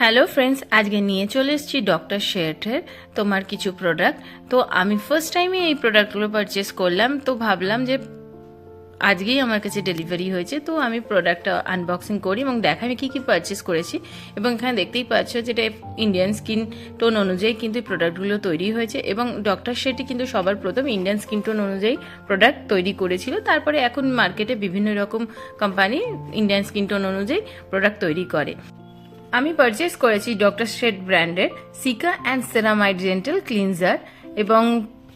Hello friends, আজকে নিয়ে চলে এসেছি ডক্টর শেটের তোমার কিছু প্রোডাক্ট। তো আমি ফার্স্ট টাইমে এই প্রোডাক্টগুলো পারচেস করলাম, তো ভাবলাম যে আজকেই আমার কাছে ডেলিভারি হয়েছে, তো আমি প্রোডাক্টটা আনবক্সিং করি এবং দেখাই আমি কী কী পারচেস করেছি। এবং এখানে দেখতেই পাচ্ছ যেটা ইন্ডিয়ান স্কিন টোন অনুযায়ী কিন্তু এই প্রোডাক্টগুলো তৈরি হয়েছে, এবং ডক্টর শেটি কিন্তু সবার প্রথম ইন্ডিয়ান স্কিন টোন অনুযায়ী প্রোডাক্ট তৈরি করেছিল। তারপরে এখন মার্কেটে বিভিন্ন রকম কোম্পানি ইন্ডিয়ান স্কিন টোন অনুযায়ী প্রোডাক্ট তৈরি করে। আমি পারচেস করেছি ডক্টর শেট ব্র্যান্ডের seeker and ceramide gentle cleanser, এবং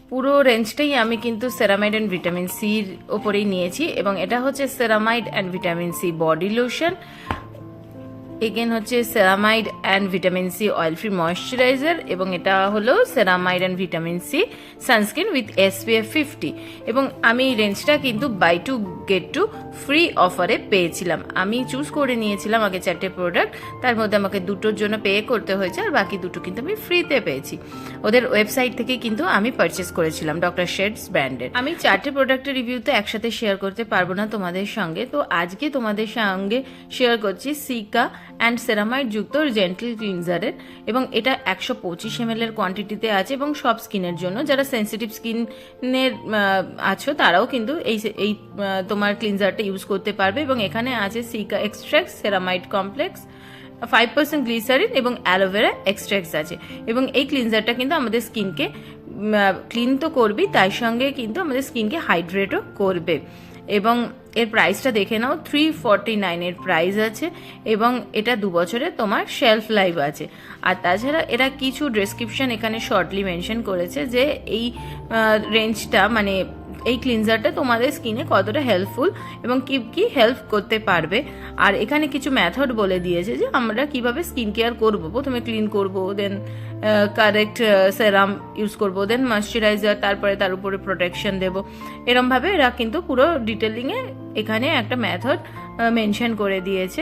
পুরো রেঞ্জটাই আমি কিন্তু সেরামাইড অ্যান্ড ভিটামিন সির ওপরেই নিয়েছি। এবং এটা হচ্ছে ceramide and vitamin C body lotion, again হচ্ছে ceramide and vitamin C oil free moisturiser, এবং এটা হলো ceramide and vitamin C sunscreen with SPF 50। এবং আমি এই রেঞ্জটা কিন্তু buy two get two free অফারে পেয়েছিলাম। আমি চুজ করে নিয়েছিলাম আগে 4টে প্রোডাক্ট, তার মধ্যে আমাকে দুটোর জন্য পে করতে হয়েছে, আর বাকি দুটো কিন্তু আমি ফ্রিতে পেয়েছি। ওদের ওয়েবসাইট থেকে কিন্তু আমি পারচেস করেছিলাম ডক্টর শেটস ব্র্যান্ডের। আমি 4টে প্রোডাক্টের রিভিউতে একসাথে শেয়ার করতে পারবো না তোমাদের সঙ্গে, তো আজকে তোমাদের সঙ্গে শেয়ার করছি সিকা অ্যান্ড সেরামাইড যুক্ত জেন্টল ক্লিনজারের। এবং এটা 125 ml এর কোয়ান্টিটিতে আছে, এবং সব স্কিনের জন্য, যারা সেন্সিটিভ স্কিনের আছো তারাও কিন্তু এই তোমার ক্লিনজারটা ইউজ করতে পারবে। এবং এখানে আছে cica extract, ceramide complex, 5% glycerin এবং অ্যালোভেরা এক্সট্রাক্টস আছে। এবং এই ক্লিনজারটা কিন্তু আমাদের স্কিনকে ক্লিন তো করবেই, তার সঙ্গে কিন্তু আমাদের স্কিনকে হাইড্রেটও করবে। এবং এর প্রাইসটা দেখে নাও, 349 এর প্রাইস আছে, এবং এটা 2 বছরের তোমার শেলফ লাইফ আছে। আর তাছাড়া এরা কিছু ডেসক্রিপশন এখানে শর্টলি মেনশন করেছে যে এই রেঞ্জটা মানে এই ক্লিনজারটা তোমাদের স্কিনে কতটা হেল্পফুল এবং কি কি হেল্প করতে পারবে। আর এখানে কিছু মেথড বলে দিয়েছে যে আমরা কিভাবে স্কিন কেয়ার করবো। প্রথমে ক্লিন করব, দেন কারেক্ট সেরাম ইউজ করবো, দেন ময়শ্চারাইজার, তারপরে তার উপরে প্রোটেকশন দেব। এরমভাবে এরা কিন্তু পুরো ডিটেলিংয়ে এখানে একটা মেথড মেনশন করে দিয়েছে।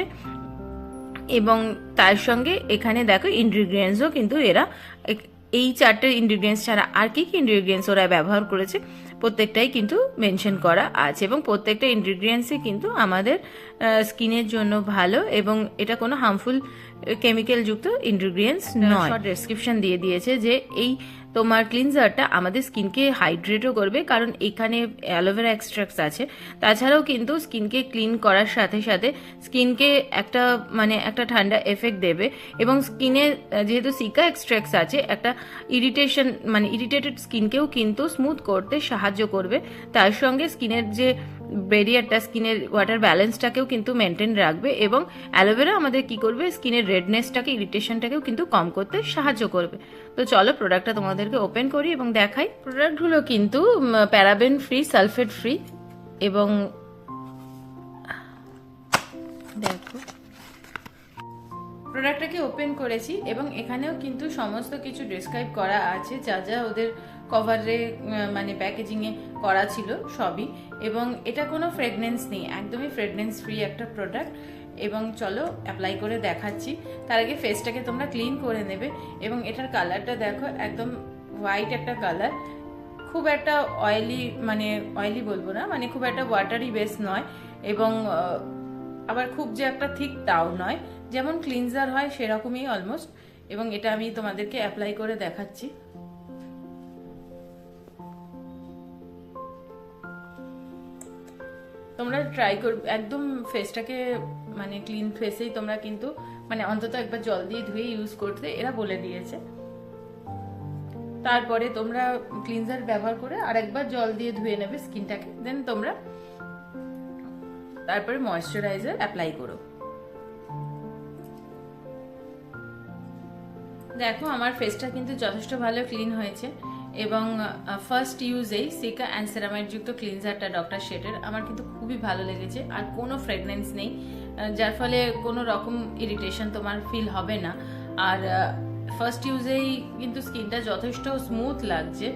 এবং তার সঙ্গে এখানে দেখো ইনগ্রিডিয়েন্টসও কিন্তু এরা এই 4টে ইনগ্রিডিয়েন্টস ছাড়া আর কি কি ইনগ্রিডিয়েন্টস ওরা ব্যবহার করেছে প্রত্যেকটাই কিন্তু মেনশন করা আছে, এবং প্রত্যেকটা ইনগ্রিডিয়েন্টসই কিন্তু আমাদের স্কিনের জন্য ভালো, এবং এটা কোনো হার্মফুল কেমিক্যাল যুক্ত ইনগ্রিডিয়েন্টস নয়। ডেসক্রিপশন দিয়ে দিয়েছে যে এই তোমার ক্লিনজারটা আমাদের স্কিনকে হাইড্রেটও করবে, কারণ এখানে অ্যালোভেরা এক্সট্রাক্টস আছে। তাছাড়াও কিন্তু স্কিনকে ক্লিন করার সাথে সাথে স্কিনকে একটা ঠান্ডা এফেক্ট দেবে, এবং স্কিনে যেহেতু সিকা এক্সট্রাক্টস আছে, একটা ইরিটেটেড স্কিনকেও কিন্তু স্মুথ করতে সাহায্য করবে। তার সঙ্গে স্কিনের যে ব্যারিয়ারটা, স্কিনের ওয়াটার ব্যালেন্সটাকেও কিন্তু মেনটেন রাখবে। এবং অ্যালোভেরা আমাদের কি করবে, স্কিনের রেডনেসটাকে, ইরিটেশনটাকেও কিন্তু কম করতে সাহায্য করবে। তো চলো প্রোডাক্টটা তোমাদেরকে ওপেন করি এবং দেখাই। প্রোডাক্টগুলো কিন্তু প্যারাবেন ফ্রি, সালফেট ফ্রি, এবং দেখো প্রোডাক্টটাকে ওপেন করেছি, এবং এখানেও কিন্তু সমস্ত কিছু ডেসক্রাইব করা আছে, যা যা ওদের কভারে প্যাকেজিংয়ে করা ছিল সবই। এবং এটা কোনো ফ্রেগনেন্স নেই, একদমই ফ্রেগনেন্স ফ্রি একটা প্রোডাক্ট। এবং চলো অ্যাপ্লাই করে দেখাচ্ছি। তার আগে ফেসটাকে তোমরা ক্লিন করে নেবে। এবং এটার কালারটা দেখো, একদম হোয়াইট একটা কালার, খুব একটা অয়েলি বলবো না, খুব একটা ওয়াটারি বেস নয়, এবং আবার খুব যে একটা থিক তাও নয়, যেমন ক্লিনজার হয় সেরকমই অলমোস্ট। এবং এটা আমি তোমাদেরকে অ্যাপ্লাই করে দেখাচ্ছি। তোমরা ট্রাই করবে একদম ফেসটাকে ক্লিন ফেসেই তোমরা কিন্তু অন্তত একবার জল দিয়ে ধুয়ে ইউজ করতে এরা বলে দিয়েছে। তারপরে তোমরা ক্লিনজার ব্যবহার করে আরেকবার জল দিয়ে ধুয়ে নেবে স্কিনটাকে, দেন তোমরা তারপরে ময়েশ্চারাইজার অ্যাপ্লাই করো। দেখো আমার ফেসটা কিন্তু যথেষ্ট ভালো ক্লিন হয়েছে, এবং ফার্স্ট ইউজেই সিকা অ্যান্ড সেরামাইড যুক্ত ক্লিনজারটা ডক্টর শেটের আমার কিন্তু খুবই ভালো লেগেছে। আর কোনো ফ্রেগনেন্স নেই, যার ফলে কোনো রকম ইরিটেশন তোমার ফিল হবে না। আর ফার্স্ট ইউজেই কিন্তু স্কিনটা যথেষ্ট স্মুথ লাগছে,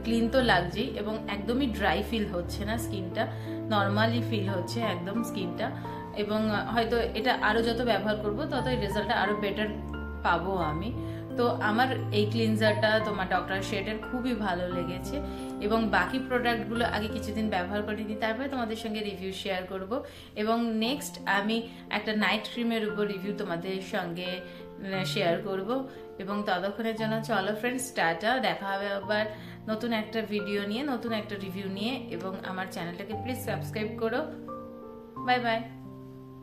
ক্লিন তো লাগছেই, এবং একদমই ড্রাই ফিল হচ্ছে না, স্কিনটা নর্মালি ফিল হচ্ছে একদম স্কিনটা। এবং হয়তো এটা আরও যত ব্যবহার করব তত এই রেজাল্টটা আরও বেটার পাবো আমি। তো আমার এই ক্লিনজারটা তোমার ডক্টর শেটের খুবই ভালো লেগেছে, এবং বাকি প্রোডাক্টগুলো আগে কিছুদিন ব্যবহার করে দিই, তারপরে তোমাদের সঙ্গে রিভিউ শেয়ার করব। এবং নেক্সট আমি একটা নাইট ক্রিমের উপর রিভিউ তোমাদের সঙ্গে শেয়ার করব। এবং ততক্ষণের জন্য চলো ফ্রেন্ডস, টাটা, দেখা হবে আবার নতুন একটা ভিডিও নিয়ে, নতুন একটা রিভিউ নিয়ে। এবং আমার চ্যানেলটাকে প্লিজ সাবস্ক্রাইব করো। Bye bye.